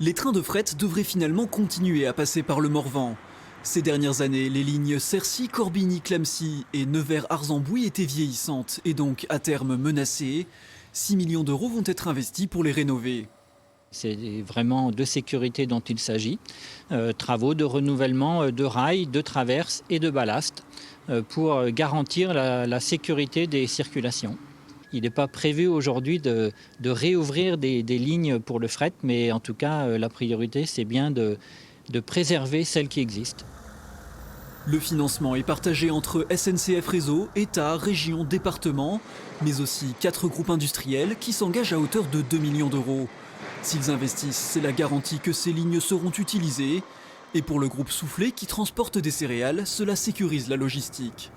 Les trains de fret devraient finalement continuer à passer par le Morvan. Ces dernières années, les lignes Cercy, Corbigny, Clamecy et Nevers-Arzembouy étaient vieillissantes et donc à terme menacées. 6 millions d'euros vont être investis pour les rénover. C'est vraiment de sécurité dont il s'agit. Travaux de renouvellement de rails, de traverses et de ballast pour garantir la sécurité des circulations. Il n'est pas prévu aujourd'hui de réouvrir des lignes pour le fret, mais en tout cas, la priorité, c'est bien de préserver celles qui existent. Le financement est partagé entre SNCF Réseau, État, région, département, mais aussi 4 groupes industriels qui s'engagent à hauteur de 2 millions d'euros. S'ils investissent, c'est la garantie que ces lignes seront utilisées. Et pour le groupe Soufflet qui transporte des céréales, cela sécurise la logistique.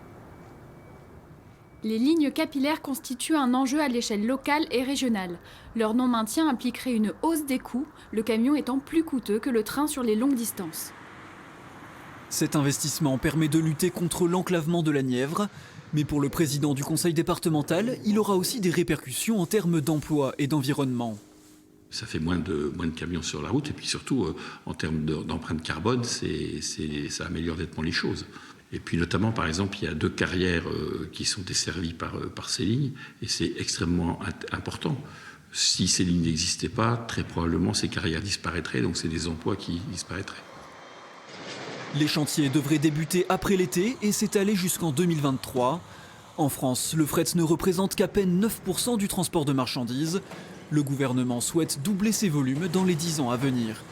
Les lignes capillaires constituent un enjeu à l'échelle locale et régionale. Leur non-maintien impliquerait une hausse des coûts, le camion étant plus coûteux que le train sur les longues distances. Cet investissement permet de lutter contre l'enclavement de la Nièvre. Mais pour le président du conseil départemental, il aura aussi des répercussions en termes d'emploi et d'environnement. Ça fait moins de camions sur la route et puis surtout, en termes d'empreinte carbone, ça améliore nettement les choses. Et puis notamment, par exemple, il y a 2 carrières qui sont desservies par ces lignes et c'est extrêmement important. Si ces lignes n'existaient pas, très probablement ces carrières disparaîtraient, donc c'est des emplois qui disparaîtraient. Les chantiers devraient débuter après l'été et s'étaler jusqu'en 2023. En France, le fret ne représente qu'à peine 9% du transport de marchandises. Le gouvernement souhaite doubler ses volumes dans les 10 ans à venir.